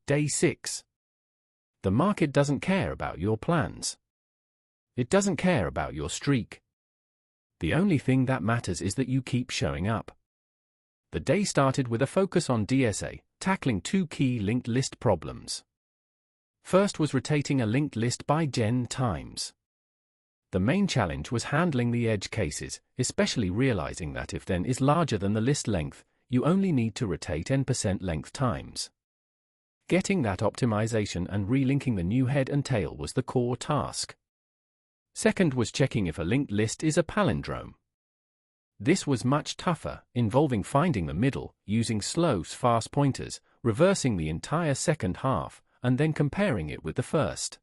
Day 6. The market doesn't care about your plans. It doesn't care about your streak. The only thing that matters is that you keep showing up. The day started with a focus on DSA, tackling two key linked list problems. First was rotating a linked list by gen times. The main challenge was handling the edge cases, especially realizing that if then is larger than the list length, you only need to rotate n% length times. Getting that optimization and relinking the new head and tail was the core task. Second was checking if a linked list is a palindrome. This was much tougher, involving finding the middle, using slow, fast pointers, reversing the entire second half, and then comparing it with the first.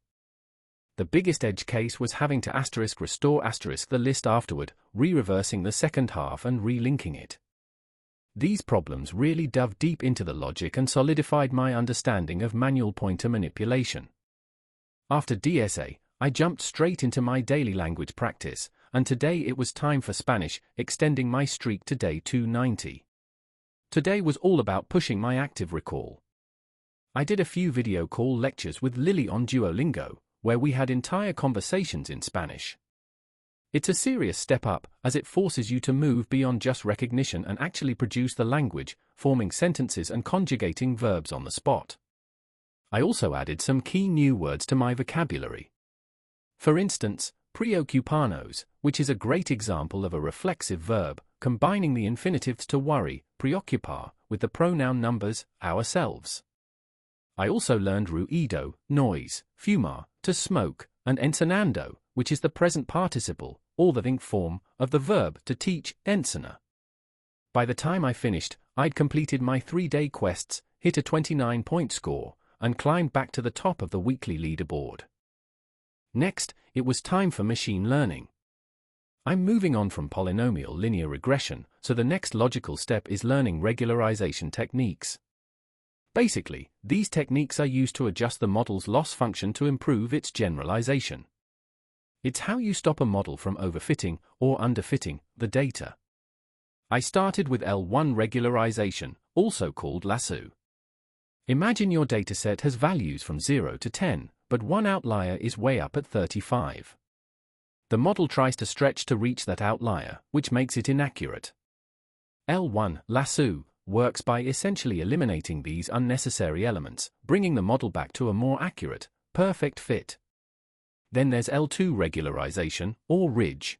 The biggest edge case was having to restore the list afterward, re-reversing the second half and relinking it. These problems really dove deep into the logic and solidified my understanding of manual pointer manipulation. After DSA, I jumped straight into my daily language practice, and today it was time for Spanish, extending my streak to day 290. Today was all about pushing my active recall. I did a few video call lectures with Lily on Duolingo, where we had entire conversations in Spanish. It's a serious step up, as it forces you to move beyond just recognition and actually produce the language, forming sentences and conjugating verbs on the spot. I also added some key new words to my vocabulary. For instance, preocuparnos, which is a great example of a reflexive verb, combining the infinitives to worry, preocupar, with the pronoun numbers, ourselves. I also learned ruido, noise, fumar, to smoke, and encenando, which is the present participle, or the think form, of the verb to teach, enseñar. By the time I finished, I'd completed my 3-day quests, hit a 29-point score, and climbed back to the top of the weekly leaderboard. Next, it was time for machine learning. I'm moving on from polynomial linear regression, so the next logical step is learning regularization techniques. Basically, these techniques are used to adjust the model's loss function to improve its generalization. It's how you stop a model from overfitting or underfitting the data. I started with L1 regularization, also called Lasso. Imagine your dataset has values from 0 to 10, but one outlier is way up at 35. The model tries to stretch to reach that outlier, which makes it inaccurate. L1 Lasso works by essentially eliminating these unnecessary elements, bringing the model back to a more accurate, perfect fit. Then there's L2 regularization, or ridge.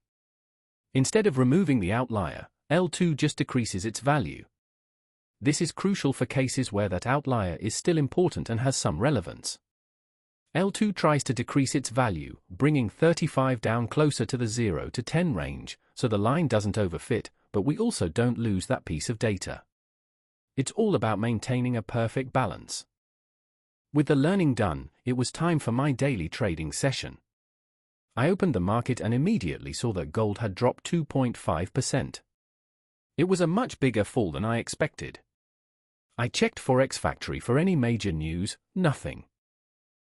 Instead of removing the outlier, L2 just decreases its value. This is crucial for cases where that outlier is still important and has some relevance. L2 tries to decrease its value, bringing 35 down closer to the 0 to 10 range, so the line doesn't overfit, but we also don't lose that piece of data. It's all about maintaining a perfect balance. With the learning done, it was time for my daily trading session. I opened the market and immediately saw that gold had dropped 2.5%. It was a much bigger fall than I expected. I checked Forex Factory for any major news, nothing.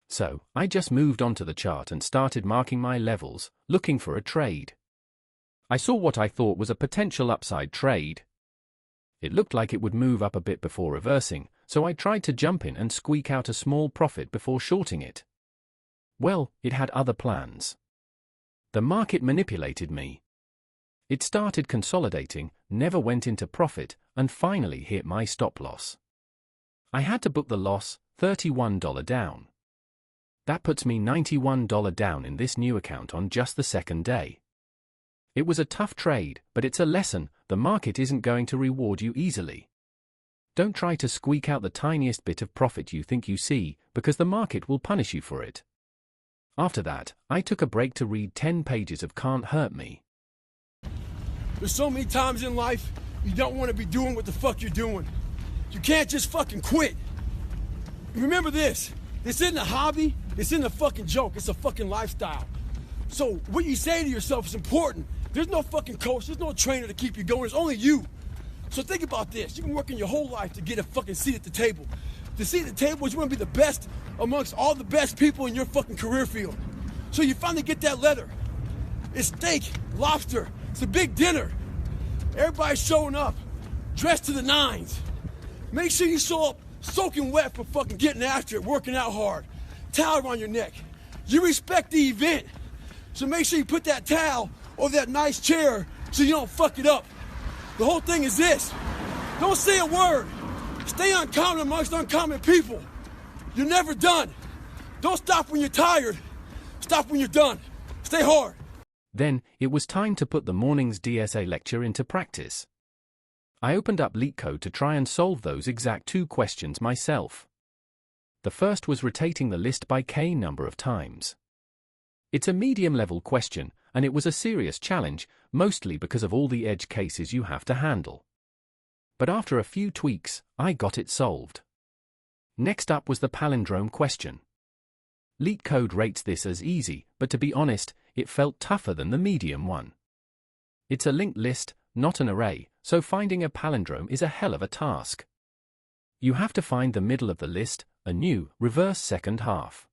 So, I just moved onto the chart and started marking my levels, looking for a trade. I saw what I thought was a potential upside trade. It looked like it would move up a bit before reversing, so I tried to jump in and squeak out a small profit before shorting it. Well, it had other plans. The market manipulated me. It started consolidating, never went into profit, and finally hit my stop loss. I had to book the loss, $31 down. That puts me $91 down in this new account on just the second day. It was a tough trade, but it's a lesson: the market isn't going to reward you easily. Don't try to squeak out the tiniest bit of profit you think you see, because the market will punish you for it. After that, I took a break to read 10 pages of Can't Hurt Me. There's so many times in life you don't want to be doing what the fuck you're doing. You can't just fucking quit. Remember this isn't a hobby, this isn't a fucking joke, it's a fucking lifestyle. So what you say to yourself is important. There's no fucking coach, there's no trainer to keep you going, it's only you. So think about this, you've been working your whole life to get a fucking seat at the table. The seat at the table is you want to be the best amongst all the best people in your fucking career field. So you finally get that letter. It's steak, lobster, it's a big dinner. Everybody's showing up, dressed to the nines. Make sure you show up soaking wet from fucking getting after it, working out hard, towel around your neck. You respect the event, so make sure you put that towel over that nice chair so you don't fuck it up. The whole thing is this: don't say a word. Stay uncommon amongst uncommon people. You're never done. Don't stop when you're tired. Stop when you're done. Stay hard. Then, it was time to put the morning's DSA lecture into practice. I opened up LeetCode to try and solve those exact 2 questions myself. The first was rotating the list by k number of times. It's a medium-level question, and it was a serious challenge, mostly because of all the edge cases you have to handle. But after a few tweaks, I got it solved. Next up was the palindrome question. LeetCode rates this as easy, but to be honest, it felt tougher than the medium one. It's a linked list, not an array, so finding a palindrome is a hell of a task. You have to find the middle of the list, a new, reverse second half.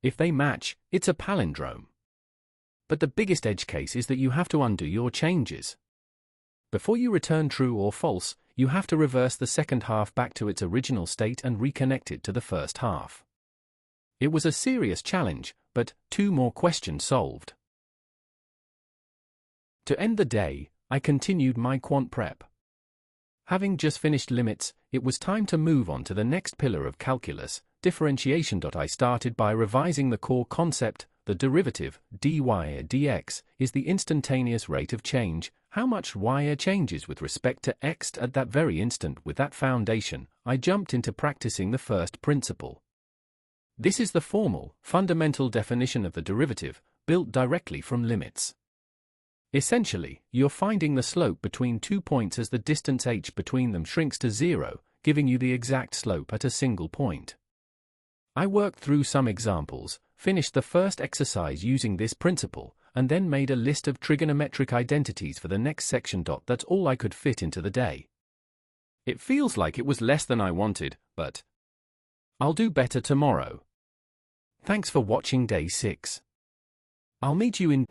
If they match, it's a palindrome. But the biggest edge case is that you have to undo your changes. Before you return true or false, you have to reverse the second half back to its original state and reconnect it to the first half. It was a serious challenge, but 2 more questions solved. To end the day, I continued my quant prep. Having just finished limits, it was time to move on to the next pillar of calculus, differentiation. I started by revising the core concept. The derivative, dy/dx, is the instantaneous rate of change, how much y changes with respect to x at that very instant. With that foundation, I jumped into practicing the first principle. This is the formal, fundamental definition of the derivative, built directly from limits. Essentially, you're finding the slope between 2 points as the distance h between them shrinks to 0, giving you the exact slope at a single point. I worked through some examples, finished the first exercise using this principle, and then made a list of trigonometric identities for the next section. That's all I could fit into the day. It feels like it was less than I wanted, but I'll do better tomorrow. Thanks for watching Day 6. I'll meet you in